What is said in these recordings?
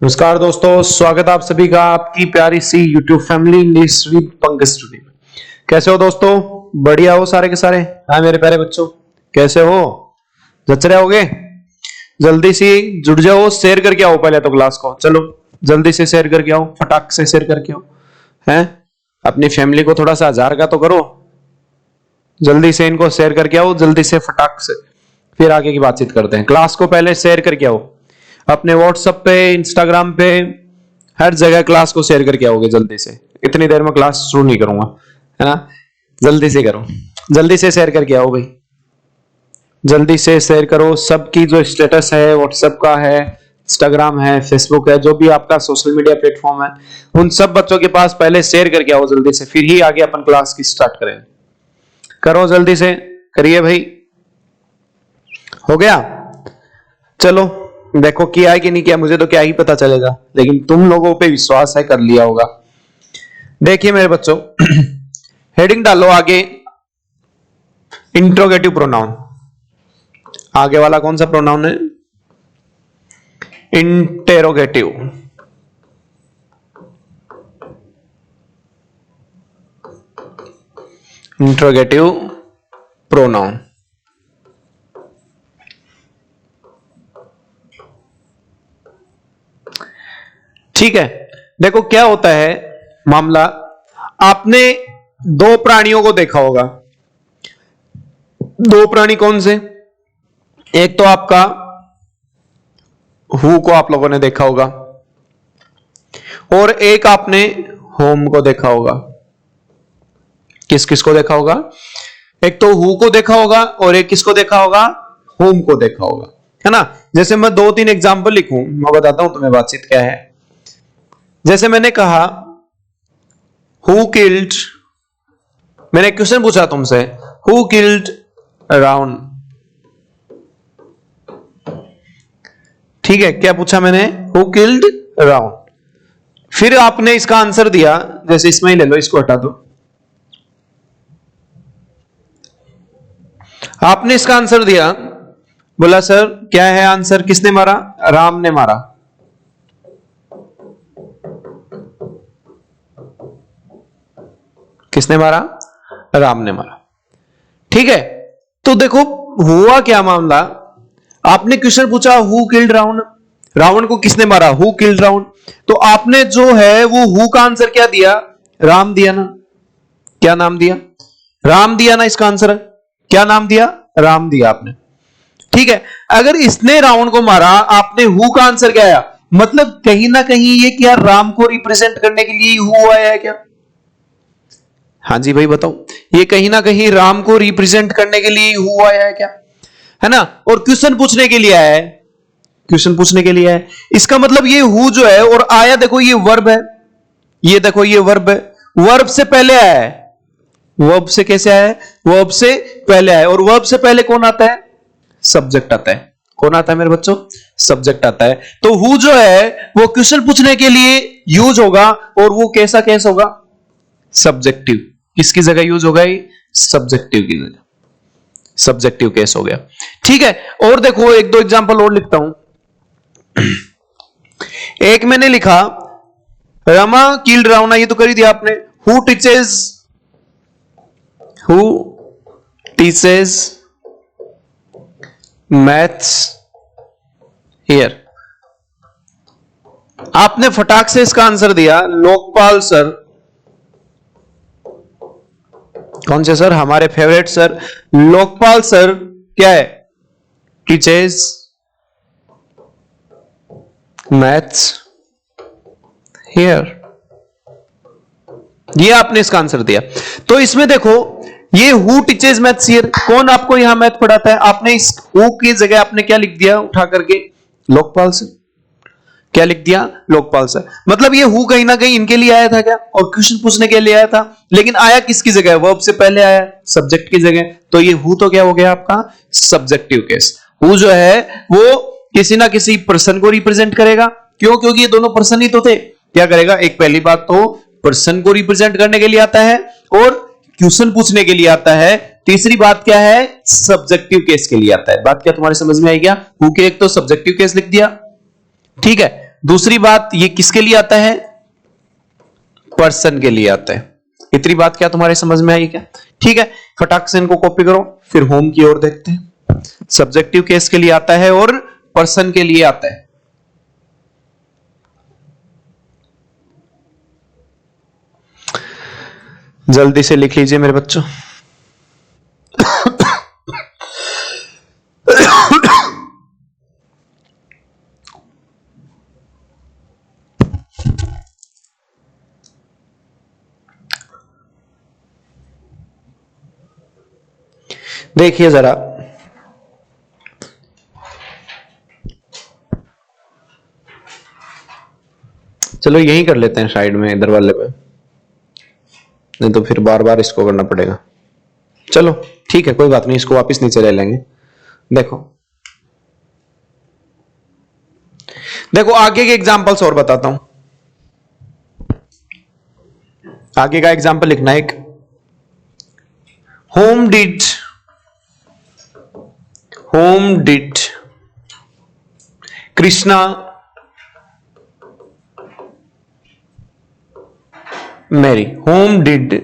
नमस्कार दोस्तों, स्वागत है आप सभी का आपकी प्यारी सी YouTube family English with Pankaj studio में। कैसे हो दोस्तों? बढ़िया हो सारे के सारे? हाँ मेरे प्यारे बच्चों, कैसे हो? जच रहे होगे? जल्दी से जुड़ जाओ, शेयर करके आओ पहले तो क्लास को। चलो जल्दी से शेयर करके आओ, फटाक से शेयर करके आओ। हैं अपनी फैमिली को थोड़ा सा 1000 का तो करो। जल्दी से इनको शेयर करके आओ, जल्दी से फटाक से, फिर आगे की बातचीत करते हैं। क्लास को पहले शेयर करके आओ, अपने व्हाट्सएप पे, इंस्टाग्राम पे, हर जगह क्लास को शेयर करके आओगे जल्दी से। इतनी देर में क्लास शुरू नहीं करूंगा, है ना? जल्दी से करो, जल्दी से शेयर करके आओ भाई, जल्दी से शेयर करो। सबकी जो स्टेटस है व्हाट्सएप का है, इंस्टाग्राम है, फेसबुक है, जो भी आपका सोशल मीडिया प्लेटफॉर्म है, उन सब बच्चों के पास पहले शेयर करके आओ जल्दी से, फिर ही आगे अपन क्लास की स्टार्ट करें। करो जल्दी से, करिए भाई। हो गया? चलो देखो किया है कि नहीं किया, मुझे तो क्या ही पता चलेगा, लेकिन तुम लोगों पे विश्वास है, कर लिया होगा। देखिए मेरे बच्चों, हेडिंग डालो आगे, इंट्रोगेटिव प्रोनाउन। आगे वाला कौन सा प्रोनाउन है? इंटेरोगेटिव। Interrogative pronoun. ठीक है, देखो क्या होता है मामला। आपने दो प्राणियों को देखा होगा। दो प्राणी कौन से? एक तो आपका हु को आप लोगों ने देखा होगा, और एक आपने होम को देखा होगा। किस किस को देखा होगा? एक तो हु को देखा होगा और एक किसको देखा होगा? होम को देखा होगा, है ना? जैसे मैं 2-3 एग्जाम्पल लिखूं, मैं बताता हूं तुम्हें बातचीत क्या है। जैसे मैंने कहा हु किल्ड, मैंने क्वेश्चन पूछा तुमसे, हु किल्ड रावण। ठीक है, क्या पूछा मैंने? Who killed Ravana. फिर आपने इसका आंसर दिया, जैसे इसमें ही ले लो, इसको हटा दो। आपने इसका आंसर दिया, बोला सर क्या है आंसर, किसने मारा? राम ने मारा। किसने मारा? राम ने मारा। ठीक है, तो देखो हुआ क्या मामला। आपने क्वेश्चन पूछा हु किल्ड रावण, रावण को किसने मारा? Who killed Ravan. तो आपने जो है वो हु का आंसर क्या दिया? राम दिया ना। क्या नाम दिया? राम दिया ना। इसका आंसर क्या नाम दिया? राम दिया आपने। ठीक है, अगर इसने रावण को मारा, आपने हु का आंसर क्या आया? मतलब कहीं ना कहीं ये क्या राम को रिप्रेजेंट करने के लिए हु आया है क्या? हाँ जी भाई बताओ, ये कहीं ना कहीं राम को रिप्रेजेंट करने के लिए हु आया है क्या? है ना? और क्वेश्चन पूछने के लिए आया है, क्वेश्चन पूछने के लिए आया है। इसका मतलब ये हु जो है और आया, देखो ये वर्ब है, ये देखो ये वर्ब है, वर्ब से पहले आया है। वर्ब से कैसे आया है? वर्ब से पहले आया है, और वर्ब से पहले कौन आता है? सब्जेक्ट आता है। कौन आता है मेरे बच्चों? सब्जेक्ट आता है। तो हु जो है वो क्वेश्चन पूछने के लिए यूज होगा, और वो कैसा केस होगा? सब्जेक्टिव। किसकी जगह यूज होगा? सब्जेक्टिव की जगह, सब्जेक्टिव केस हो गया। ठीक है, और देखो एक दो एग्जांपल और लिखता हूं। एक मैंने लिखा रमा किल्ड रावण, ये तो कर ही दिया आपने। Who teaches maths here. आपने फटाक से इसका आंसर दिया, लोकपाल सर। कौन से सर? हमारे फेवरेट सर लोकपाल सर क्या है? Teachers maths here. ये आपने इसका आंसर दिया। तो इसमें देखो ये हु टीचर्स मैथ्स हियर, कौन आपको यहां मैथ पढ़ाता है? आपने इस हु की जगह आपने क्या लिख दिया उठा करके? लोकपाल सर। क्या लिख दिया? लोकपाल सर। मतलब ये हु कहीं ना कहीं इनके लिए आया था क्या? और क्वेश्चन पूछने के लिए आया था, लेकिन आया किसकी जगह? वर्ब से पहले आया, सब्जेक्ट की जगह। तो ये हु तो क्या हो गया आपका? Subjective case. हु जो है वो किसी ना किसी पर्सन को रिप्रेजेंट करेगा। क्यों? क्योंकि ये दोनों पर्सन ही तो थे। क्या करेगा? एक पहली बात तो पर्सन को रिप्रेजेंट करने के लिए आता है, और क्वेश्चन पूछने के लिए आता है। तीसरी बात क्या है? सब्जेक्टिव केस के लिए आता है। बात क्या तुम्हारे समझ में आई क्या? हु के एक तो सब्जेक्टिव केस लिख दिया, ठीक है, दूसरी बात, ये किसके लिए आता है? पर्सन के लिए आता है। इतनी बात क्या तुम्हारे समझ में आई क्या? ठीक है, फटाक से इनको कॉपी करो, फिर होम की ओर देखते हैं। सब्जेक्टिव केस के लिए आता है और पर्सन के लिए आता है। जल्दी से लिख लीजिए मेरे बच्चों। देखिए जरा, चलो यही कर लेते हैं साइड में, इधर वाले पे, नहीं तो फिर बार बार इसको करना पड़ेगा। चलो ठीक है, कोई बात नहीं, इसको वापस नीचे ले लेंगे। देखो देखो आगे के एग्जांपल्स और बताता हूं। आगे का एग्जांपल लिखना है एक, whom did Krishna marry, whom did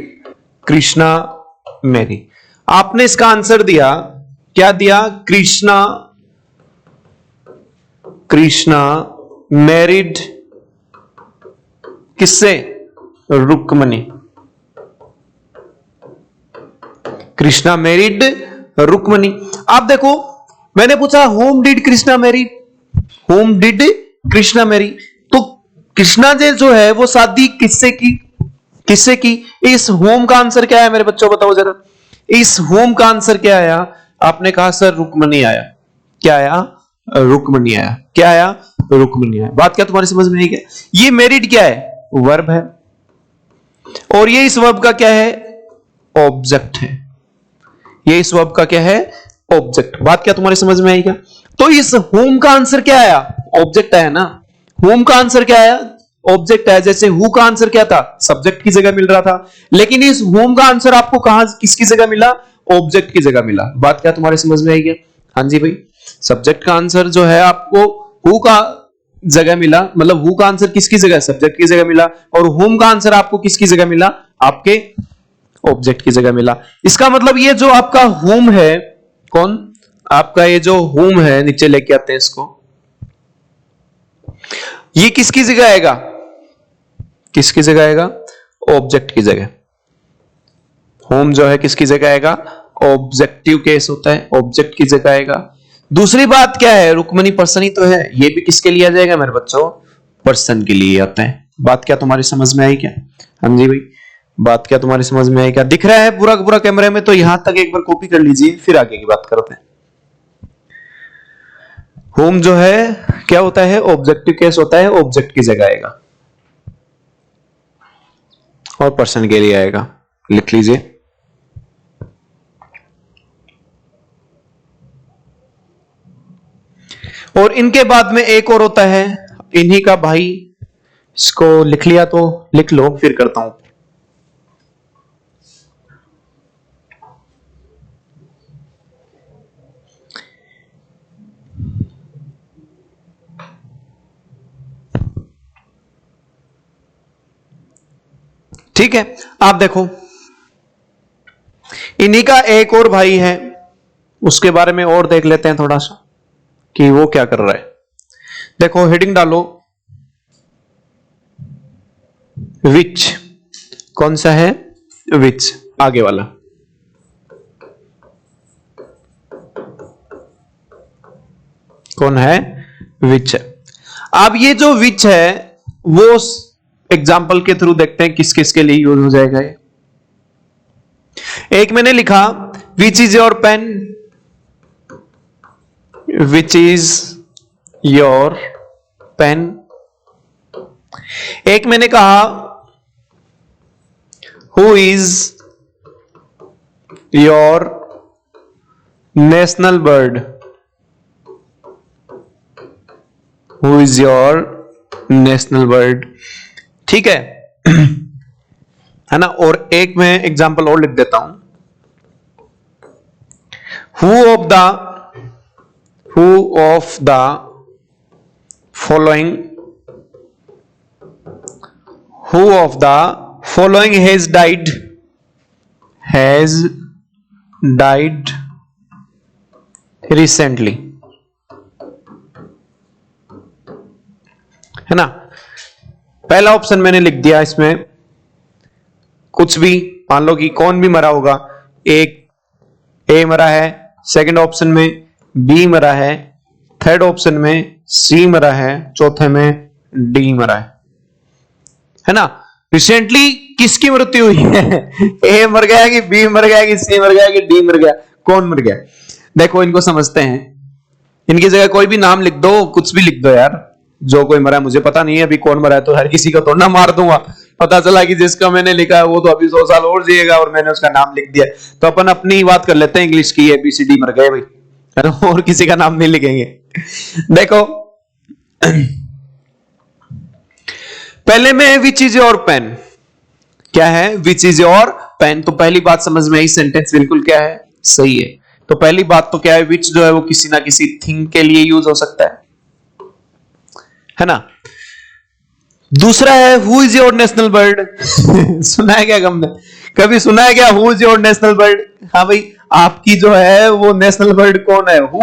Krishna marry. आपने इसका आंसर दिया, क्या दिया? कृष्णा मैरिड किससे? रुक्मणी। कृष्णा मैरिड रुक्मणी। आप देखो, मैंने पूछा whom did Krishna married, whom did Krishna marry, तो कृष्णा जी जो है वो शादी किससे की? किससे की? इस होम का आंसर क्या है मेरे बच्चों, बताओ जरा। इस होम का आंसर क्या आया? आपने कहा सर रुक्मणी आया। क्या आया? रुक्मणी आया। क्या आया? रुक्मणी आया। बात क्या तुम्हारी समझ में नहीं? क्या ये मैरिड क्या है? वर्ब है, और ये इस वर्ब का क्या है? ऑब्जेक्ट है। ये इस वर्ब का क्या है? ऑब्जेक्ट। बात क्या तुम्हारी समझ में आई क्या? तो इस होम का आंसर क्या आया? ऑब्जेक्ट आया ना। होम का आंसर क्या आया? ऑब्जेक्ट आया। जैसे हु का आंसर क्या था? सब्जेक्ट की जगह मिल रहा था, लेकिन इस होम का आंसर आपको कहां, किसकी जगह मिला? ऑब्जेक्ट की जगह मिला। बात क्या तुम्हारी समझ में आई क्या? हाँ जी भाई, सब्जेक्ट का आंसर जो है आपको हु का जगह मिला, मतलब हु का आंसर किसकी जगह? सब्जेक्ट की जगह मिला, और होम का आंसर आपको किसकी जगह मिला? आपके ऑब्जेक्ट की जगह मिला। इसका मतलब ये जो आपका होम है, कौन? आपका ये जो होम है, नीचे लेके आते हैं इसको, ये किसकी जगह आएगा? किसकी जगह आएगा? ऑब्जेक्ट की जगह। होम जो है किसकी जगह आएगा? ऑब्जेक्टिव केस होता है, ऑब्जेक्ट की जगह आएगा। दूसरी बात क्या है? रुक्मणी पर्सन ही तो है, ये भी किसके लिए आ जाएगा मेरे बच्चों? पर्सन के लिए आता है। बात क्या तुम्हारी समझ में आई क्या? हाँ जी भाई, बात क्या तुम्हारी समझ में आई क्या? दिख रहा है पूरा पूरा कैमरे में? तो यहां तक एक बार कॉपी कर लीजिए, फिर आगे की बात करते हैं। होम जो है क्या होता है? ऑब्जेक्टिव केस होता है, ऑब्जेक्ट की जगह आएगा और पर्सन के लिए आएगा। लिख लीजिए। और इनके बाद में एक और होता है, इन्हीं का भाई, इसको लिख लिया तो लिख लो, फिर करता हूं। ठीक है, आप देखो, इन्हीं का एक और भाई है, उसके बारे में और देख लेते हैं थोड़ा सा कि वो क्या कर रहा है। देखो हेडिंग डालो, विच। कौन सा है? विच, आगे वाला। कौन है? विच है। अब ये जो विच है वो एग्जाम्पल के थ्रू देखते हैं किस किस के लिए यूज हो जाएगा ये। एक मैंने लिखा which is your pen, which is your pen. एक मैंने कहा who is your national bird, who is your national bird. ठीक है ना। और एक मैं एग्जांपल और लिख देता हूं, who of the following who of the following has died recently, है ना। पहला ऑप्शन मैंने लिख दिया, इसमें कुछ भी मान लो कि कौन भी मरा होगा। एक ए मरा है, सेकंड ऑप्शन में बी मरा है, थर्ड ऑप्शन में सी मरा है, चौथे में डी मरा है ना। रिसेंटली किसकी मृत्यु हुई है? ए मर गया कि बी मर गया कि सी मर गया कि डी मर गया, कौन मर गया? देखो इनको समझते हैं, इनकी जगह कोई भी नाम लिख दो, कुछ भी लिख दो यार, जो कोई मरा है। मुझे पता नहीं है अभी कौन मरा है, तो हर किसी को तो ना मार दूंगा। पता चला कि जिसका मैंने लिखा है वो तो अभी 100 साल और जिएगा और मैंने उसका नाम लिख दिया। तो अपन अपनी ही बात कर लेते हैं इंग्लिश की, ABCD मर गए भाई, और किसी का नाम नहीं लिखेंगे। देखो पहले में विच इज योर पेन, क्या है? Which is your pen. तो पहली बात समझ में आई, सेंटेंस बिल्कुल क्या है, सही है। तो पहली बात तो क्या है, विच जो है वो किसी ना किसी थिंग के लिए यूज हो सकता है ना। दूसरा है who is your national bird. सुना है क्या हमने? कभी सुना है क्या who is your national bird? हाँ भाई, आपकी जो है वो नेशनल बर्ड कौन है? हु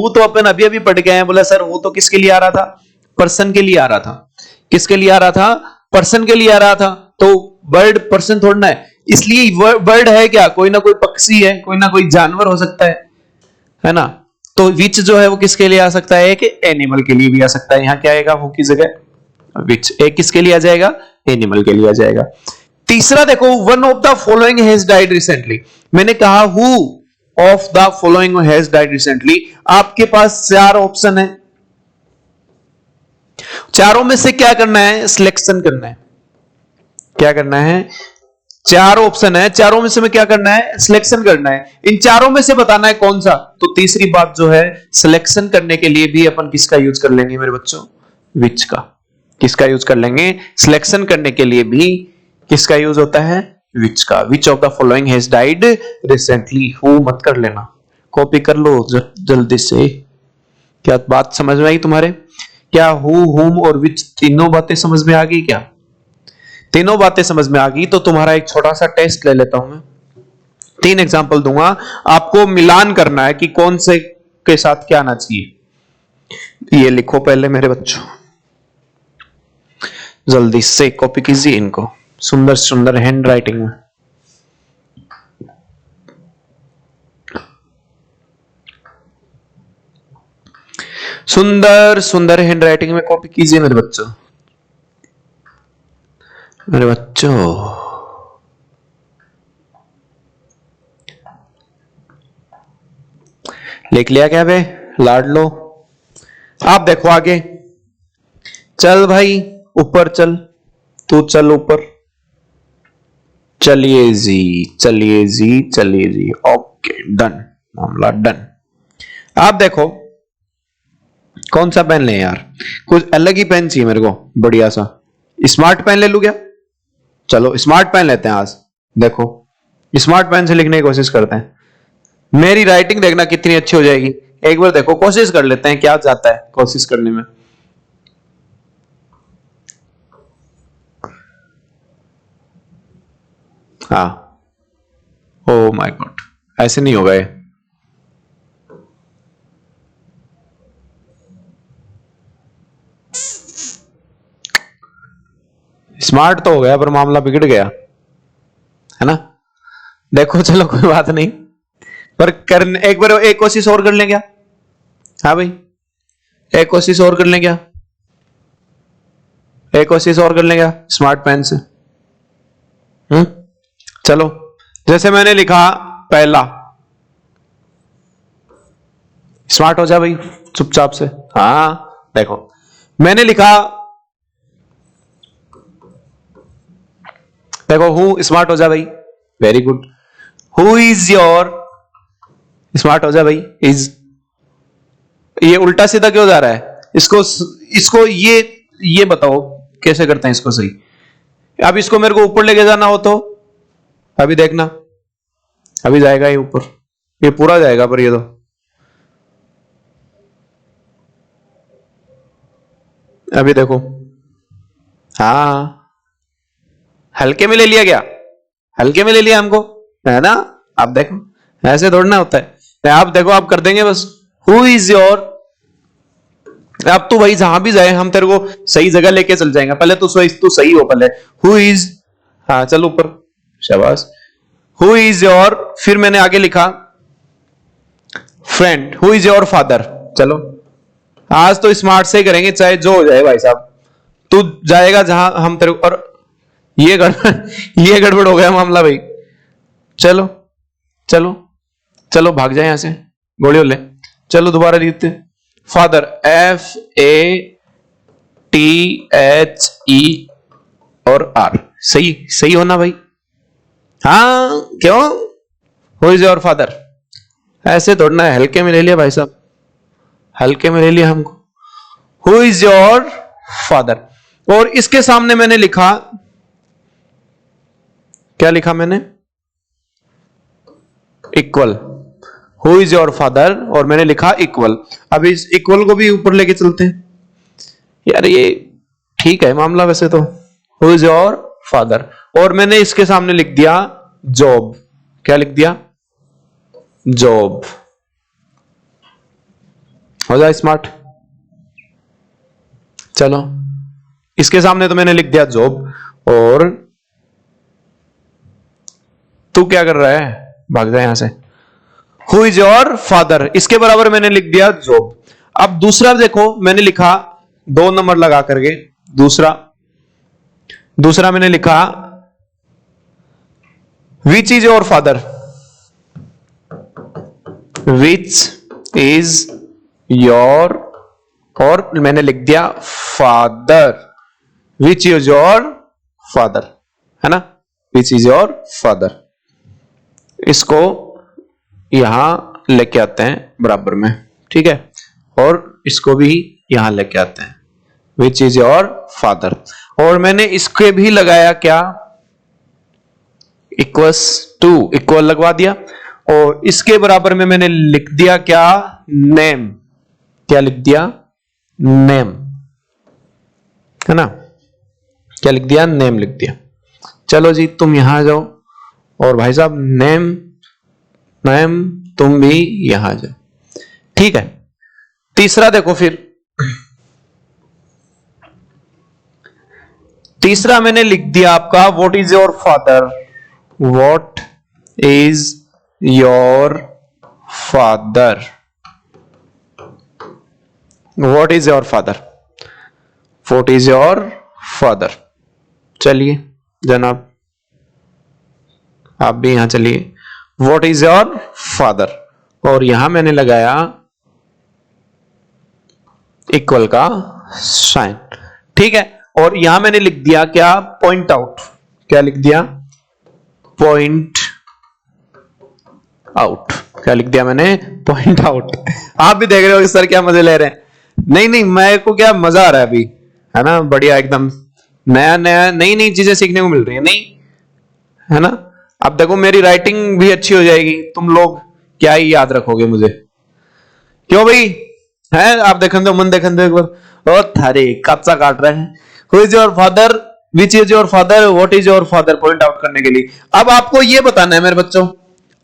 तो अपन अभी अभी पढ़ गए हैं। बोला सर हु तो किसके लिए आ रहा था? पर्सन के लिए आ रहा था। किसके लिए आ रहा था? पर्सन के लिए आ रहा था। तो बर्ड पर्सन थोड़ा है, इसलिए बर्ड है क्या, कोई ना कोई पक्षी है, कोई ना कोई जानवर हो सकता है ना। तो विच जो है वो किसके लिए आ सकता है? कि एनिमल के लिए भी आ सकता है। यहां क्या आएगा? हु की जगह विच। एक किसके लिए आ जाएगा? एनिमल के लिए आ जाएगा। तीसरा देखो, one of the following has died recently. मैंने कहा who of the following has died recently. आपके पास 4 ऑप्शन है, चारों में से क्या करना है? सिलेक्शन करना है। क्या करना है? 4 ऑप्शन है, चारों में से में क्या करना है? सिलेक्शन करना है। इन चारों में से बताना है कौन सा। तो तीसरी बात जो है, सिलेक्शन करने के लिए भी अपन किसका यूज कर लेंगे मेरे बच्चों? विच का। किसका यूज कर लेंगे? सिलेक्शन करने के लिए भी किसका यूज होता है? विच का। Which of the following has died recently. Who मत कर लेना, कॉपी कर लो जल्दी से। क्या बात समझ में आई तुम्हारे? क्या हु, हुम और विच तीनों बातें समझ में आ गई? क्या तीनों बातें समझ में आ गई? तो तुम्हारा एक छोटा सा टेस्ट ले लेता हूं मैं। 3 एग्जाम्पल दूंगा, आपको मिलान करना है कि कौन से के साथ क्या आना चाहिए। ये लिखो पहले मेरे बच्चों, जल्दी से कॉपी कीजिए इनको सुंदर सुंदर हैंड राइटिंग में। सुंदर सुंदर हैंड राइटिंग में कॉपी कीजिए मेरे बच्चों। मेरे बच्चों लिख लिया क्या बे? लाड लो। आप देखो आगे, चल भाई ऊपर चल, तू चल ऊपर। चलिए जी, चलिए जी, चलिए जी। ओके डन, मामला डन। आप देखो कौन सा पेन ले यार, कुछ अलग ही पेन चाहिए मेरे को, बढ़िया सा। स्मार्ट पेन ले लूं क्या? चलो स्मार्ट पेन लेते हैं आज। देखो स्मार्ट पेन से लिखने की कोशिश करते हैं। मेरी राइटिंग देखना कितनी अच्छी हो जाएगी। एक बार देखो, कोशिश कर लेते हैं क्या जाता है कोशिश करने में। हाँ, ओ माय गॉड, ऐसे नहीं होगा ये। स्मार्ट तो हो गया पर मामला बिगड़ गया, है ना। देखो चलो कोई बात नहीं, पर करने एक बार एक कोशिश और कर लें क्या? हाँ भाई, एक कोशिश और कर लें क्या? एक कोशिश और कर लें क्या स्मार्ट पेन से? चलो, जैसे मैंने लिखा पहला, स्मार्ट हो जा भाई चुपचाप से। हाँ देखो मैंने लिखा, देखो हु, स्मार्ट हो जा भाई, very good. Who is your, smart हो जा भाई, इज। ये उल्टा सीधा क्यों जा रहा है? इसको इसको ये बताओ कैसे करते हैं इसको सही। अब इसको मेरे को ऊपर लेके जाना हो तो अभी देखना, अभी जाएगा ये ऊपर, ये पूरा जाएगा पर ये तो अभी देखो। हाँ हल्के में ले लिया क्या? हल्के में ले लिया हमको, है ना? आप देखो ऐसे दौड़ना होता है। आप देखो आप कर देंगे बस। हु इज योर, अब तू भाई जहां भी जाए हम तेरे को सही जगह लेके चल जाएंगे। पहले तू सही हो पहले। हु इज, हाँ चल ऊपर, शाबाश। हु इज योर, फिर मैंने आगे लिखा friend. Who is your father. चलो आज तो स्मार्ट से ही करेंगे, चाहे जो हो जाए भाई साहब। तू जाएगा जहां हम तेरे को, और ये गड़बड़ ये गड़बड़ हो गया मामला भाई। चलो चलो चलो भाग जाए यहां से, गोली ले। चलो दोबारा लिखते, फादर, FATHE और R। सही सही होना भाई। हाँ क्यों? हु इज योर फादर, ऐसे दौड़ना है। हल्के में ले लिया भाई साहब, हल्के में ले लिया हमको। हु इज योर फादर, और इसके सामने मैंने लिखा, क्या लिखा मैंने? Equal. Who is your father और मैंने लिखा इक्वल। अब इस इक्वल को भी ऊपर लेके चलते हैं यार, ये ठीक है मामला वैसे तो। हु इज योर फादर, और मैंने इसके सामने लिख दिया जॉब। क्या लिख दिया? जॉब। हो जाए स्मार्ट। चलो इसके सामने तो मैंने लिख दिया जॉब, और तू क्या कर रहा है? भाग जाए यहां से। हु इज योर फादर, इसके बराबर मैंने लिख दिया जॉब। अब दूसरा देखो मैंने लिखा 2 नंबर लगा करके, दूसरा मैंने लिखा which is your father. Which is your, और मैंने लिख दिया father. Which is your father, है ना? विच इज योर फादर। इसको यहां लेके आते हैं बराबर में, ठीक है? और इसको भी यहां लेके आते हैं, विच इज योर फादर। और मैंने इसके भी लगाया क्या? इक्वल्स टू, इक्वल लगवा दिया। और इसके बराबर में मैंने लिख दिया क्या? नेम। क्या लिख दिया? नेम, है ना? क्या लिख दिया? नेम लिख दिया। चलो जी तुम यहां आ जाओ, और भाई साहब नेम, नेम तुम भी यहां जाओ, ठीक है? तीसरा देखो फिर, तीसरा मैंने लिख दिया आपका what is your father. What is your father, what is your father, what is your father. चलिए जनाब आप भी यहां चलिए, व्हाट इज योर फादर, और यहां मैंने लगाया इक्वल का साइन, ठीक है? और यहां मैंने लिख दिया क्या? Point out. क्या लिख दिया? Point out. क्या लिख दिया मैंने? Point out. आप भी देख रहे हो सर क्या मजे ले रहे हैं। नहीं नहीं, मेरे को क्या मजा आ रहा है अभी, है ना? बढ़िया एकदम, नया नया नई नई चीजें सीखने को मिल रही है, नहीं है ना? अब देखो मेरी राइटिंग भी अच्छी हो जाएगी, तुम लोग क्या ही याद रखोगे मुझे, क्यों भाई? है आप देखन दो, मन देखन दो एक बार। ओ थारे कच्चा काट रहे हैं। Who is your father, which is your father, what is your father, point out करने के लिए। अब आपको यह बताना है मेरे बच्चों,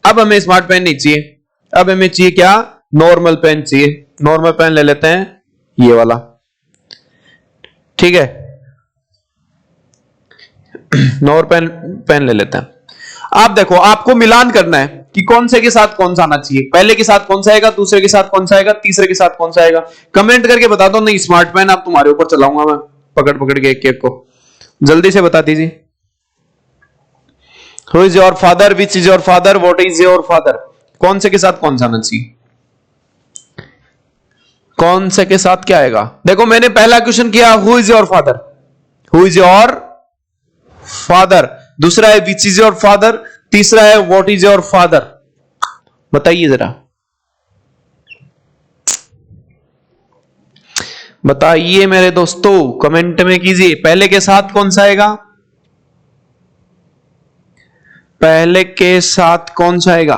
अब हमें स्मार्ट पेन नहीं चाहिए, अब हमें चाहिए क्या? नॉर्मल पेन चाहिए। नॉर्मल पेन ले लेते हैं, ये वाला, ठीक है? नॉर्मल पेन ले लेते हैं। आप देखो आपको मिलान करना है कि कौन से के साथ कौन सा आना चाहिए, पहले के साथ कौन सा आएगा, दूसरे के साथ कौन सा आएगा, तीसरे के साथ कौन सा आएगा। कमेंट करके बता दो, नहीं स्मार्ट पेन आप तुम्हारे ऊपर चलाऊंगा मैं, पकड़ पकड़ के एक एक को। जल्दी से बता दीजिए। Who is your father, which is your father, what is your father, कौन से के साथ कौन सा आना चाहिए? कौन से के साथ क्या आएगा? देखो मैंने पहला क्वेश्चन किया who is your father, who is your father, दूसरा है विच इज योर फादर, तीसरा है व्हाट इज योर फादर। बताइए जरा, बताइए मेरे दोस्तों, कमेंट में कीजिए। पहले के साथ कौन सा आएगा? पहले के साथ कौन सा आएगा?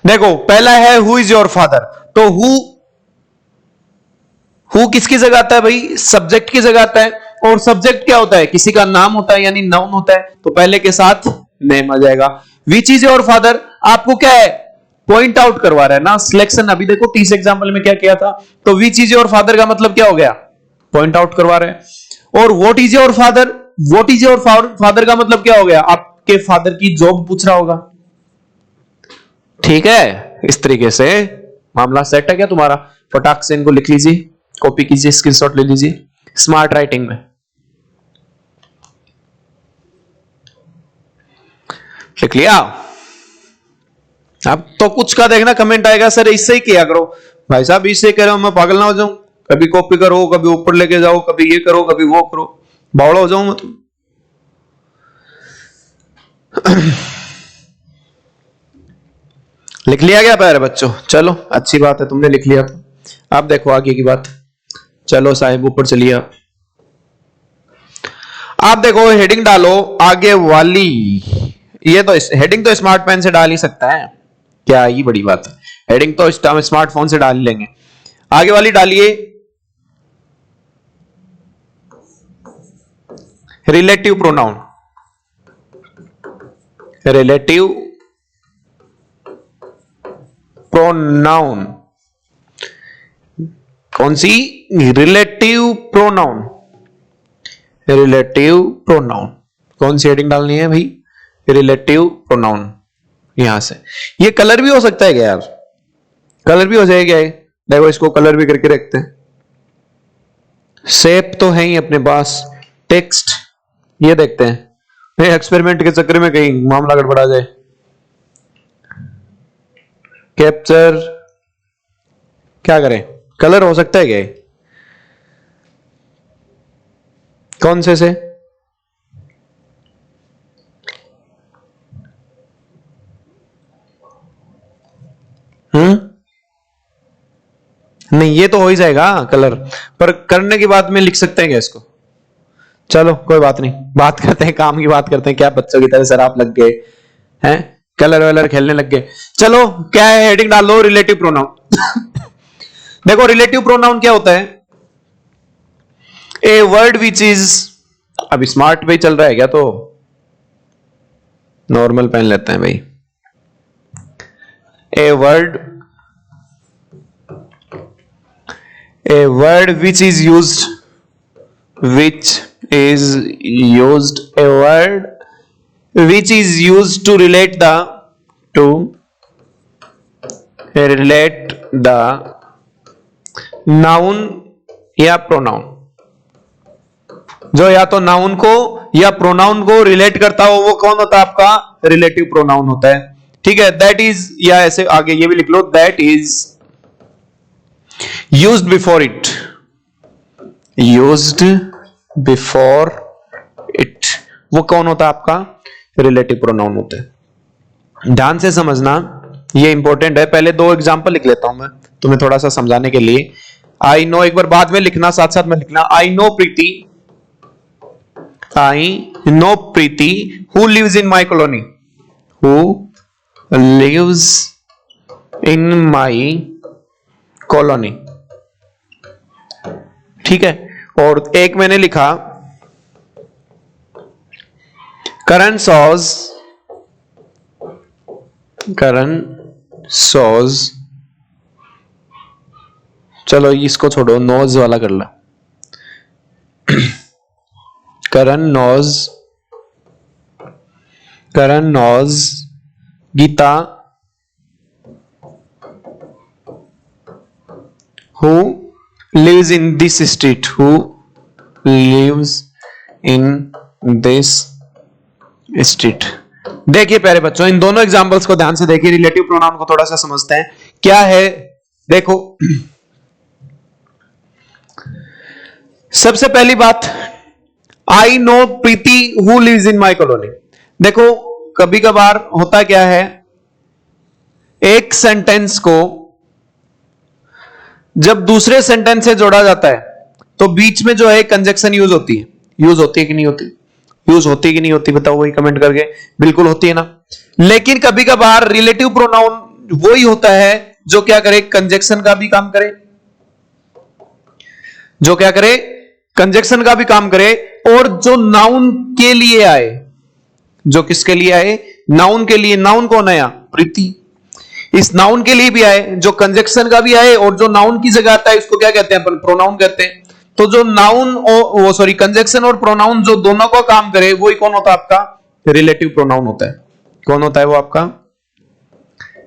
देखो पहला है हु इज योर फादर, तो हु किसकी जगह आता है भाई? सब्जेक्ट की जगह आता है। और सब्जेक्ट क्या होता है, किसी का नाम होता है यानी नाउन होता है, तो पहले के साथ नेम आ जाएगा। विच इज योर फादर आपको क्या है, पॉइंट आउट करवा रहा है ना, सिलेक्शन। अभी देखो 30 एग्जाम्पल में क्या किया था, तो विच इज योर फादर का मतलब क्या हो गया, पॉइंट आउट करवा रहे हैं। और what is your father, what is your father का मतलब क्या हो गया, आपके फादर की जॉब पूछ रहा होगा। ठीक है, इस तरीके से मामला सेट है क्या तुम्हारा। फटाक से इनको लिख लीजिए, कॉपी कीजिए, स्क्रीनशॉट ले लीजिए स्मार्ट राइटिंग में। लिख लिया। अब तो कुछ का देखना कमेंट आएगा, सर इससे ही किया करो। भाई साहब इससे कह रहा हूं मैं पागल ना हो जाऊं, कभी कॉपी करो, कभी ऊपर लेके जाओ, कभी ये करो, कभी वो करो, बावड़ा हो जाऊं मैं तो। लिख लिया क्या प्यारे बच्चों, चलो अच्छी बात है तुमने लिख लिया। तो अब देखो आगे की बात, चलो साहिब ऊपर चलिए। आप देखो हेडिंग डालो आगे वाली, ये तो हेडिंग तो स्मार्ट पेन से डाल ही सकता है, क्या ही बड़ी बात है, हेडिंग तो स्मार्टफोन से डाल लेंगे। आगे वाली डालिए, रिलेटिव प्रोनाउन। रिलेटिव प्रोनाउन कौन सी, रिलेटिव प्रोनाउन। रिलेटिव प्रोनाउन कौन सी हेडिंग डालनी है भाई, रिलेटिव प्रोनाउन। यहां से ये कलर भी हो सकता है क्या यार, कलर भी हो जाएगा, देखो इसको कलर भी करके रखते हैं। शेप तो है ही अपने पास, टेक्स्ट ये देखते हैं, एक्सपेरिमेंट के चक्कर में कहीं मामला गड़बड़ा जाए। कैप्चर क्या करें, कलर हो सकता है क्या, कौन से नहीं ये तो हो ही जाएगा कलर, पर करने के बाद में लिख सकते हैं क्या इसको। चलो कोई बात नहीं, बात करते हैं काम की, बात करते हैं, क्या बच्चों की तरह शराब लग गए हैं, कलर वलर खेलने लग गए। चलो क्या है, हेडिंग डाल लो रिलेटिव प्रोनाउन। देखो रिलेटिव प्रोनाउन क्या होता है, ए वर्ड विच इज, अब स्मार्ट पे चल रहा है क्या, तो नॉर्मल पेन लेते हैं भाई। A word which is used, which is used, a word which is used to relate the noun या pronoun, जो या तो नाउन को या प्रोनाउन को रिलेट करता हो वो कौन होता है, आपका रिलेटिव प्रोनाउन होता है। ठीक है, दैट इज, या ऐसे आगे ये भी लिख लो, that is used before it, used before it, वो कौन होता है आपका, रिलेटिव प्रोनाउन होता है। ध्यान से समझना, ये इंपॉर्टेंट है। पहले दो एग्जांपल लिख लेता हूं मैं तुम्हें थोड़ा सा समझाने के लिए। आई नो एक बार बाद में लिखना, साथ साथ में लिखना। I know Preeti, I know Preeti who lives in my colony, who lives in my colony. ठीक है, और एक मैंने लिखा करण सॉज, चलो इसको छोड़ो, नोज वाला कर ला। Karan knows Geeta who lives in this street, who lives in this street। देखिए प्यारे बच्चों, इन दोनों एग्जांपल्स को ध्यान से देखिए, रिलेटिव प्रोनाउन को थोड़ा सा समझते हैं क्या है। देखो सबसे पहली बात, I know Preeti who lives in my colony. देखो कभी कभार होता क्या है, एक सेंटेंस को जब दूसरे सेंटेंस से जोड़ा जाता है तो बीच में जो है कंजक्शन यूज होती है, यूज होती है कि नहीं होती, यूज होती है कि नहीं होती, बताओ वही कमेंट करके। बिल्कुल होती है ना। लेकिन कभी कभार रिलेटिव प्रोनाउन वो ही होता है जो क्या करे, कंजक्शन का भी काम करे, जो क्या करे, कंजक्शन का भी काम करे और जो नाउन के लिए आए, जो किसके लिए आए, नाउन के लिए। नाउन कौन आया, प्रीति। इस नाउन के लिए भी आए, जो कंजक्शन का भी आए और जो नाउन की जगह आता है उसको क्या कहते हैं अपन, प्रोनाउन कहते हैं। तो जो नाउन वो सॉरी कंजक्शन और प्रोनाउन जो दोनों का काम करे वही कौन होता है आपका, रिलेटिव प्रोनाउन होता है। कौन होता है वो आपका,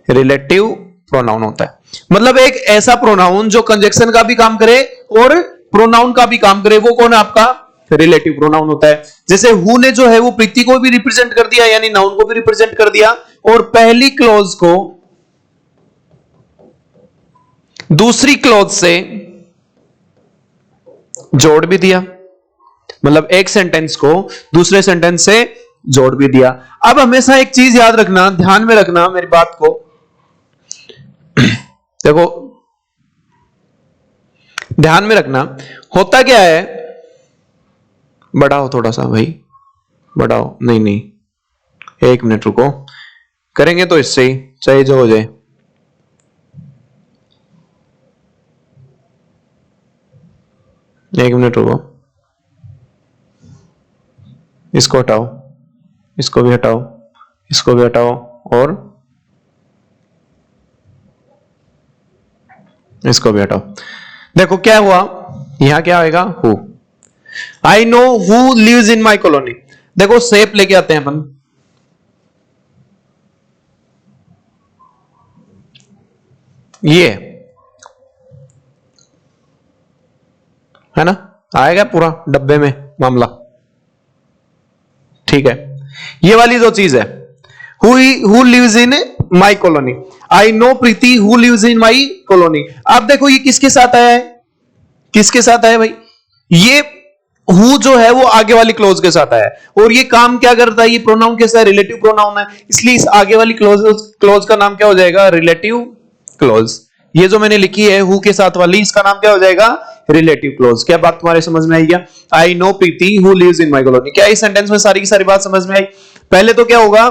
रिलेटिव प्रोनाउन होता है। मतलब एक ऐसा प्रोनाउन जो कंजक्शन का भी काम करे और प्रोनाउन का भी काम करे, वो कौन है आपका, रिलेटिव प्रोनाउन होता है। जैसे हु ने जो है वो प्रीति को भी रिप्रेजेंट कर दिया, यानी नाउन को भी रिप्रेजेंट कर दिया, और पहली क्लॉज को दूसरी क्लॉज से जोड़ भी दिया, मतलब एक सेंटेंस को दूसरे सेंटेंस से जोड़ भी दिया। अब हमेशा एक चीज याद रखना, ध्यान में रखना मेरी बात को, देखो ध्यान में रखना, होता क्या है, बढ़ाओ थोड़ा सा भाई, बढ़ाओ, नहीं नहीं, एक मिनट रुको, करेंगे तो इससे ही चाहे जो हो जाए। एक मिनट रुको, इसको हटाओ, इसको भी हटाओ, इसको भी हटाओ, और इसको भी हटाओ। देखो क्या हुआ, यहां क्या आएगा, who. I know who lives in my colony. देखो सेप लेके आते हैं अपन, ये है ना, आएगा पूरा डब्बे में मामला, ठीक है। ये वाली जो चीज है, who lives in my colony, I know Preeti who lives in my colony. अब देखो ये किसके साथ आया है, किसके साथ आया भाई, ये हु जो है वो आगे वाली क्लोज के साथ आया है, और ये काम क्या करता है, ये प्रोनाउन कैसा है, रिलेटिव प्रोनाउन है, इसलिए इस आगे वाली क्लोज का नाम क्या हो जाएगा, रिलेटिव क्लोज। ये जो मैंने लिखी है हु के साथ वाली, इसका नाम क्या हो जाएगा, रिलेटिव क्लोज। क्या बात तुम्हारे समझ में आई क्या, I know Preeti who lives in my colony. क्या इस सेंटेंस में सारी की सारी बात समझ में आई। पहले तो क्या होगा,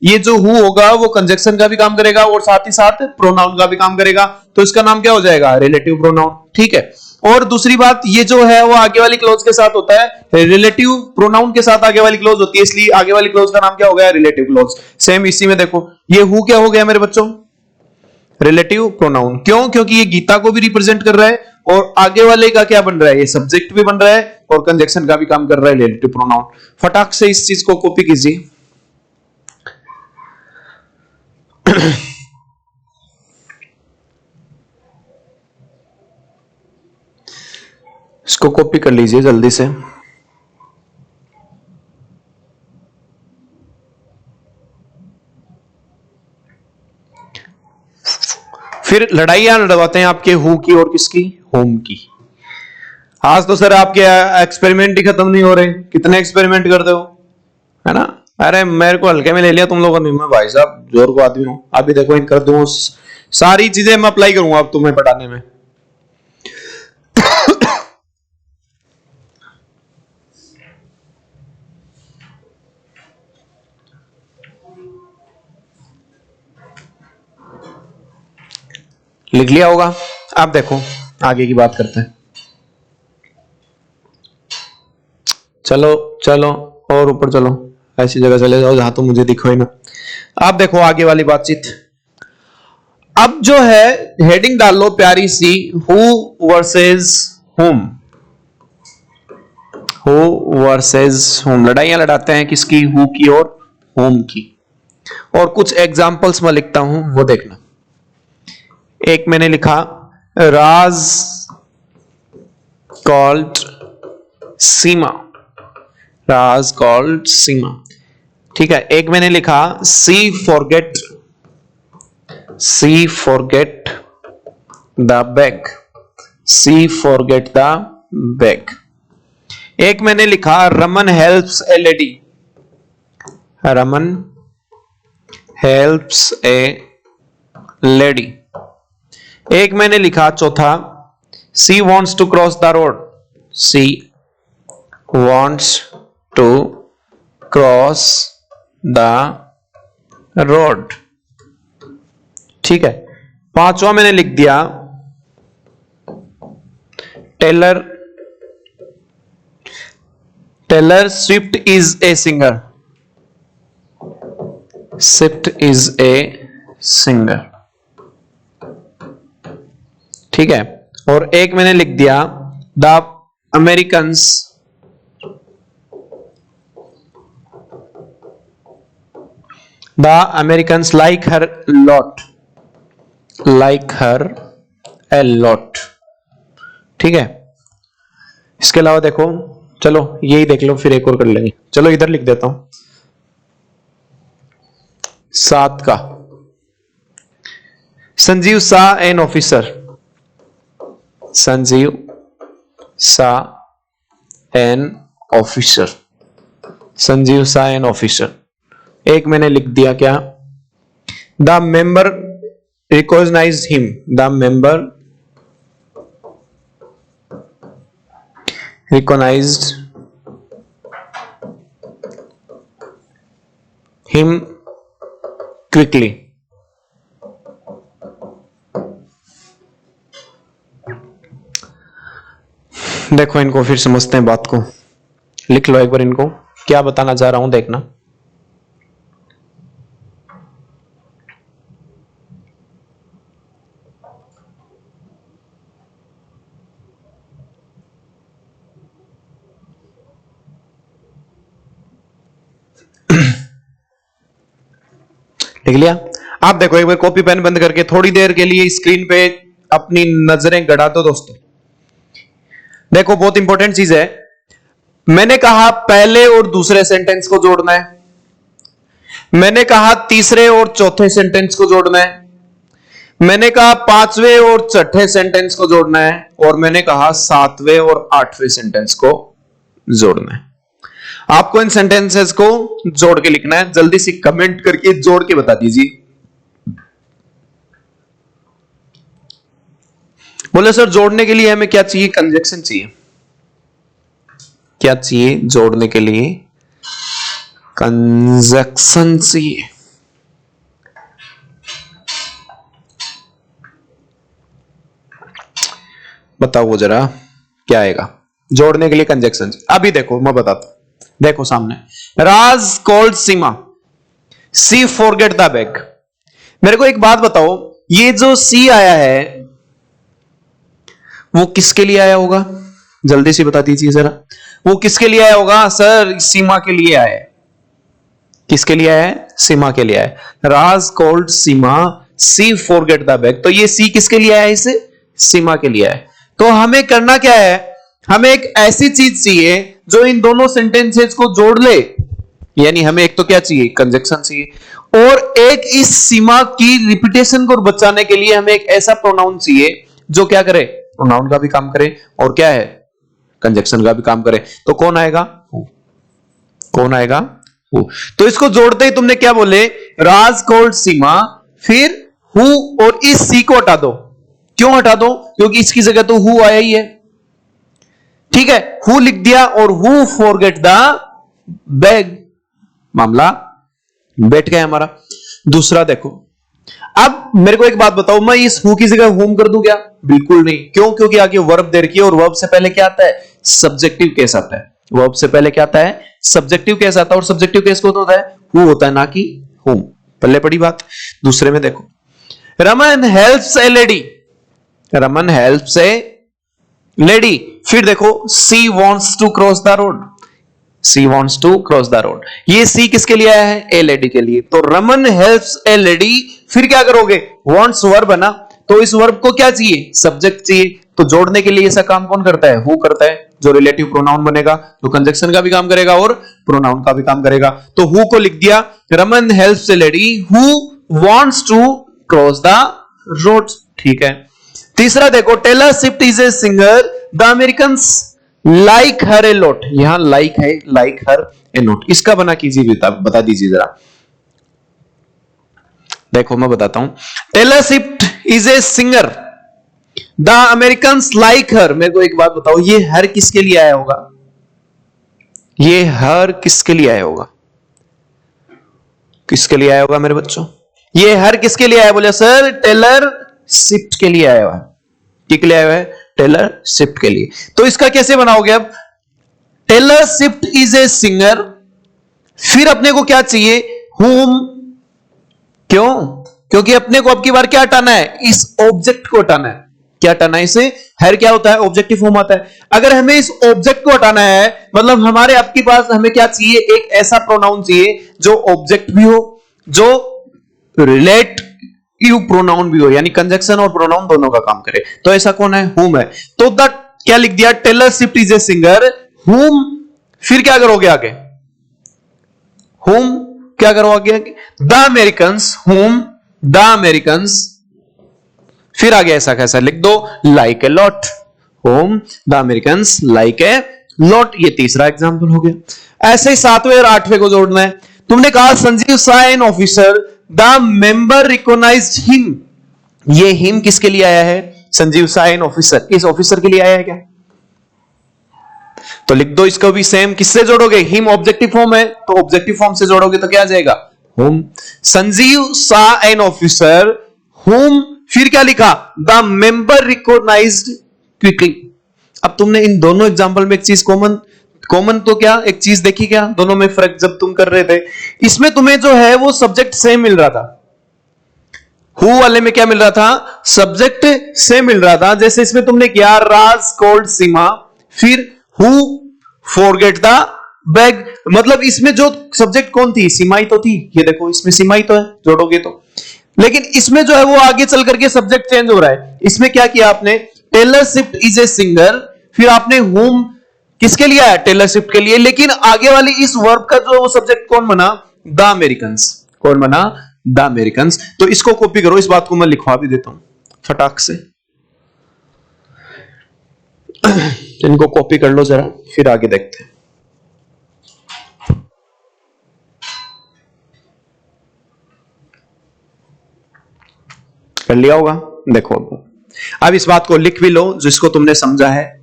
ये जो हु होगा वो कंजक्शन का भी काम करेगा और साथ ही साथ प्रोनाउन का भी काम करेगा, तो इसका नाम क्या हो जाएगा, रिलेटिव प्रोनाउन, ठीक है। और दूसरी बात, ये जो है वो आगे वाली क्लोज के साथ होता है, रिलेटिव प्रोनाउन के साथ आगे वाली क्लोज होती है, इसलिए आगे वाली क्लोज का नाम क्या हो गया, रिलेटिव क्लोज। सेम इसी में देखो, ये हु क्या हो गया मेरे बच्चों, रिलेटिव प्रोनाउन। क्यों, क्योंकि ये गीता को भी रिप्रेजेंट कर रहा है और आगे वाले का क्या बन रहा है, ये सब्जेक्ट भी बन रहा है और कंजक्शन का भी काम कर रहा है, रिलेटिव प्रोनाउन। फटाक से इस चीज को कॉपी कीजिए। इसको कॉपी कर लीजिए जल्दी से। फिर लड़ाइयां लड़वाते हैं आपके हु की और किसकी, होम की। आज तो सर आपके एक्सपेरिमेंट ही खत्म नहीं हो रहे, कितने एक्सपेरिमेंट करते हो, है ना। अरे मेरे को हल्के में ले लिया तुम लोगों ने, मैं भाई साहब जोर को आदमी हूं। अभी देखो इन कर दूं, सारी चीजें मैं अप्लाई करूंगा अब तुम्हें पढ़ाने में। लिख लिया होगा। अब देखो आगे की बात करते हैं, चलो चलो और ऊपर चलो, ऐसी जगह चले जाओ जहां तो मुझे दिखो ही ना। आप देखो आगे वाली बातचीत। अब जो है हेडिंग डाल लो प्यारी सी, who versus whom, who versus whom. लड़ाइयां लड़ाते हैं किसकी, हु की और होम की। और कुछ एग्जांपल्स मैं लिखता हूं वो देखना। एक मैंने लिखा, राज कॉल्ड सीमा, राज कॉल्ड सीमा, ठीक है। एक मैंने लिखा, she forget the bag, she forget the bag. एक मैंने लिखा, Raman helps a lady, Raman helps a lady. एक मैंने लिखा चौथा, she wants to cross the road, she wants to cross the road, ठीक है। पांचवा मैंने लिख दिया, Taylor Taylor Swift is a singer, Swift is a singer, ठीक है। और एक मैंने लिख दिया the Americans like her lot, like her a lot, ठीक है। इसके अलावा देखो, चलो यही देख लो, फिर एक और कर लेंगे। चलो इधर लिख देता हूं 7 का, Sanjeev saw an officer, Sanjeev saw an officer, Sanjeev saw an officer. एक मैंने लिख दिया क्या, the member recognize him, the member recognized him quickly, देखो इनको फिर समझते हैं बात को, लिख लो एक बार इनको, क्या बताना चाह रहा हूं देखना। लिख लिया? आप देखो एक बार कॉपी पेन बंद करके थोड़ी देर के लिए स्क्रीन पे अपनी नजरें गड़ा दो दोस्तों। देखो बहुत इंपॉर्टेंट चीज है, मैंने कहा पहले और दूसरे सेंटेंस को जोड़ना है, मैंने कहा तीसरे और चौथे सेंटेंस को जोड़ना है, मैंने कहा पांचवें और छठे सेंटेंस को जोड़ना है, और मैंने कहा सातवें और आठवें सेंटेंस को जोड़ना है। आपको इन सेंटेंसेस को जोड़ के लिखना है, जल्दी से कमेंट करके जोड़ के बता दीजिए। बोले सर जोड़ने के लिए हमें क्या चाहिए, कंजक्शन चाहिए। क्या चाहिए जोड़ने के लिए, कंजक्शन चाहिए। बताओ वो जरा क्या आएगा जोड़ने के लिए, कंजक्शन। अभी देखो मैं बताता हूं, देखो सामने, Raj called Seema, she forget the bag. मेरे को एक बात बताओ, ये जो सी आया है वो किसके लिए आया होगा, जल्दी से बता दीजिए जरा। वो किसके लिए आया होगा सर, सीमा के लिए आया है। किसके लिए आया है, सीमा के लिए आया है। Raj called Seema, she forget the bag. तो ये सी किसके लिए आया है, इसे सीमा के लिए आया है। तो हमें करना क्या है, हमें एक ऐसी चीज चाहिए जो इन दोनों सेंटेंसेस को जोड़ ले, यानी हमें एक तो क्या चाहिए, कंजक्शन चाहिए, और एक इस सीमा की रिपीटेशन को बचाने के लिए हमें एक ऐसा प्रोनाउन चाहिए जो क्या करे, प्रोनाउन का भी काम करे और क्या है, कंजक्शन का भी काम करे। तो कौन आएगा, हु। कौन आएगा, हु। तो इसको जोड़ते ही तुमने क्या बोले, राज कॉल्ड सीमा, फिर हु और इस सी को हटा दो। क्यों हटा दो, क्योंकि इसकी जगह तो हु आया ही है, ठीक है। हु लिख दिया और हु फॉरगेट द बैग, मामला बैठ गया हमारा। दूसरा देखो, अब मेरे को एक बात बताओ, मैं इस हु की जगह हुम कर दूं क्या, बिल्कुल नहीं। क्यों, क्योंकि आगे वर्ब दे रखी है और वर्ब से पहले क्या आता है, सब्जेक्टिव केस आता है। वर्ब से पहले क्या आता है, सब्जेक्टिव केस आता है, और सब्जेक्टिव केस कौन होता है, हु होता है, ना कि हुम। पहले पड़ी बात। दूसरे में देखो, Raman helps a lady, Raman helps a lady, फिर देखो she wants to cross the road, she wants to cross the road. ये सी किसके लिए आया है, ए लेडी के लिए। तो रमन हेल्प्स ए लेडी, फिर क्या करोगे, वांट्स वर्ब है ना, तो इस वर्ब को क्या चाहिए, सब्जेक्ट चाहिए। तो जोड़ने के लिए ऐसा काम कौन करता है, हु करता है, जो रिलेटिव प्रोनाउन बनेगा, तो कंजक्शन का भी काम करेगा और प्रोनाउन का भी काम करेगा। तो हु को लिख दिया, Raman helps a lady who wants to cross the road, ठीक है। तीसरा देखो, Taylor Swift is a singer, the Americans like her a lot. यहां लाइक है, लाइक हर ए नोट, इसका बना कीजिए, बता दीजिए जरा। देखो मैं बताता हूं, Taylor Swift is a singer, the Americans like her. मेरे को एक बात बताओ, ये हर किसके लिए आया होगा, ये हर किसके लिए आया होगा, किसके लिए आया होगा मेरे बच्चों, ये हर किसके लिए आया, बोले सर टेलर स्विफ्ट के लिए आया हुआ है। किसके लिए आया हुआ है, टेलर स्विफ्ट के लिए। तो इसका कैसे बनाओगे अब, Taylor Swift is a singer, फिर अपने को क्या चाहिए, whom। क्यों? क्योंकि अपने को अब की बार क्या हटाना है, इस ऑब्जेक्ट को हटाना है। क्या हटाना है इसे, हैर क्या होता है, ऑब्जेक्टिव फॉर्म आता है। अगर हमें इस ऑब्जेक्ट को हटाना है, मतलब हमारे आपके पास हमें क्या चाहिए, एक ऐसा प्रोनाउन चाहिए जो ऑब्जेक्ट भी हो, जो रिलेटिव प्रोनाउन भी हो, यानी कंजक्शन और प्रोनाउन दोनों का काम करे। तो ऐसा कौन है, whom है। तो द क्या लिख दिया, Taylor Swift is a singer whom, फिर क्या करोगे आगे, whom क्या करोगे, the Americans, whom the Americans, फिर आगे ऐसा कैसा लिख दो, like a lot, whom the Americans like a lot. ये तीसरा एग्जांपल हो गया। ऐसे ही सातवें और आठवें को जोड़ना है। तुमने कहा Sanjeev saw an officer, the member recognized him. ये हिम किसके लिए आया है, संजीव सा एन ऑफिसर, इस ऑफिसर के लिए आया है क्या, तो लिख दो इसको भी सेम। किससे जोड़ोगे, हिम ऑब्जेक्टिव फॉर्म है, तो ऑब्जेक्टिव फॉर्म से जोड़ोगे तो क्या आ जाएगा, whom। Sanjeev saw an officer whom, फिर क्या लिखा, द मेंबर रिकॉग्नाइज्ड क्विकली। अब तुमने इन दोनों एग्जांपल में एक चीज कॉमन तो क्या, एक चीज देखी क्या, दोनों में फर्क जब तुम कर रहे थे, इसमें तुम्हें जो है वो सब्जेक्ट सेम मिल रहा था, हु वाले में क्या मिल रहा था, सब्जेक्ट सेम मिल रहा था। जैसे इसमें तुमने किया, राज कॉल्ड सीमा, फिर हु फॉरगेट द बैग, मतलब इसमें जो सब्जेक्ट कौन थी, सीमा ही तो थी। ये देखो इसमें सीमा ही तो है, जोड़ोगे तो। लेकिन इसमें जो है वो आगे चल करके सब्जेक्ट चेंज हो रहा है। इसमें क्या किया आपने, Taylor Swift is a singer, फिर आपने whom किसके लिए आया, टेलर स्विफ्ट के लिए, लेकिन आगे वाली इस वर्ब का जो सब्जेक्ट कौन बना, द अमेरिकंस। कौन बना, द अमेरिकंस। तो इसको कॉपी करो, इस बात को मैं लिखवा भी देता हूं फटाक से। इनको कॉपी कर लो जरा, फिर आगे देखते हैं। कर लिया होगा, देखो अब इस बात को लिख भी लो जिसको तुमने समझा है।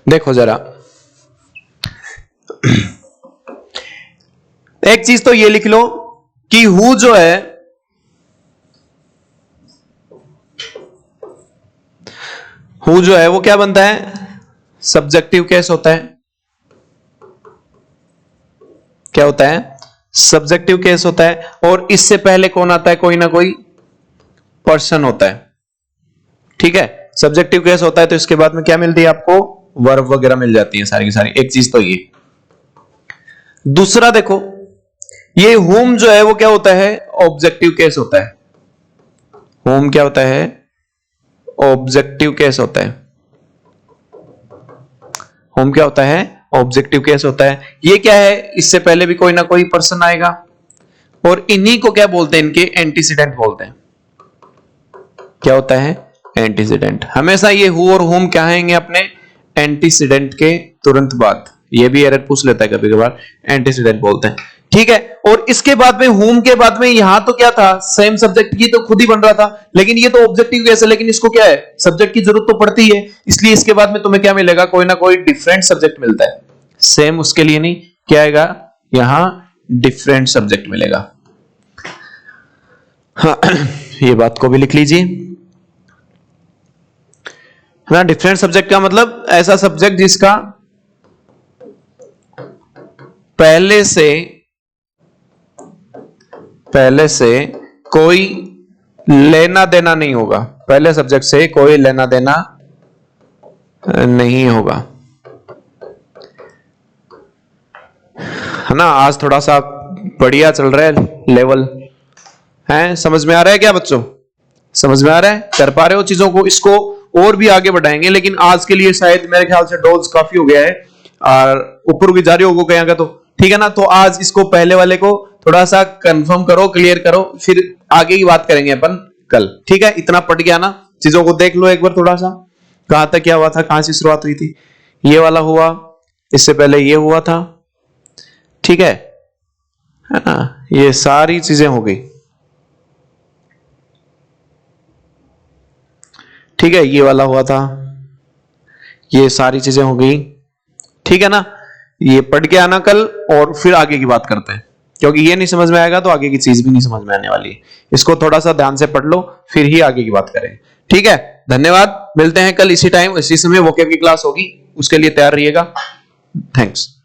देखो जरा, एक चीज तो ये लिख लो कि हु जो है, हु जो है वो क्या बनता है, सब्जेक्टिव केस होता है। क्या होता है, सब्जेक्टिव केस होता है। और इससे पहले कौन आता है, कोई ना कोई पर्सन होता है। ठीक है, सब्जेक्टिव केस होता है तो इसके बाद में क्या मिलती है आपको, वर्ब वगैरह मिल जाती है सारी की सारी। एक चीज तो ये। दूसरा देखो, ये whom जो है वो क्या होता है, ऑब्जेक्टिव केस होता है। whom क्या होता है, ऑब्जेक्टिव केस होता है। whom क्या होता है, ऑब्जेक्टिव केस होता है। ये क्या है, इससे पहले भी कोई ना कोई पर्सन आएगा, और इन्हीं को क्या बोलते हैं, इनके एंटीसीडेंट बोलते हैं। क्या होता है, एंटीसीडेंट। हमेशा ये हु और whom क्या आएंगे, अपने एंटीसीडेंट के तुरंत बाद। ये भी एरर पूछ लेता है कभी कभार, एंटीसीडेंट बोलते हैं। ठीक है, और इसके बाद में whom के बाद में यहां तो क्या था, सेम सब्जेक्ट की तो खुद ही बन रहा था, लेकिन ये तो ऑब्जेक्टिव केस है, लेकिन इसको क्या है, सब्जेक्ट की जरूरत तो पड़ती है, इसलिए इसके बाद में तुम्हें क्या मिलेगा, कोई ना कोई डिफरेंट सब्जेक्ट मिलता है। सेम उसके लिए नहीं, क्या आएगा, यहां डिफरेंट सब्जेक्ट मिलेगा। हाँ, ये बात को भी लिख लीजिए ना। डिफरेंट सब्जेक्ट का मतलब ऐसा सब्जेक्ट जिसका पहले से कोई लेना देना नहीं होगा, पहले सब्जेक्ट से कोई लेना देना नहीं होगा, है ना। आज थोड़ा सा बढ़िया चल रहा है लेवल, है समझ में आ रहा है क्या बच्चों, समझ में आ रहा है, कर पा रहे हो चीजों को। इसको और भी आगे बढ़ाएंगे, लेकिन आज के लिए शायद मेरे ख्याल से डोज काफी हो गया है, और ऊपर भी जारी होगा कहीं का, तो ठीक है ना। तो आज इसको पहले वाले को थोड़ा सा कंफर्म करो, क्लियर करो, फिर आगे की बात करेंगे अपन कल। ठीक है, इतना पढ़ गया ना, चीजों को देख लो एक बार थोड़ा सा, कहां तक क्या हुआ था, कहां से शुरुआत हुई थी, ये वाला हुआ, इससे पहले ये हुआ था। ठीक है ना, ये सारी चीजें हो गई। ठीक है, ये वाला हुआ था, ये सारी चीजें हो गई। ठीक है ना, ये पढ़ के आना कल, और फिर आगे की बात करते हैं, क्योंकि ये नहीं समझ में आएगा तो आगे की चीज भी नहीं समझ में आने वाली है। इसको थोड़ा सा ध्यान से पढ़ लो, फिर ही आगे की बात करें। ठीक है, धन्यवाद। मिलते हैं कल इसी टाइम इसी समय वोकैब की क्लास होगी, उसके लिए तैयार रहिएगा। थैंक्स।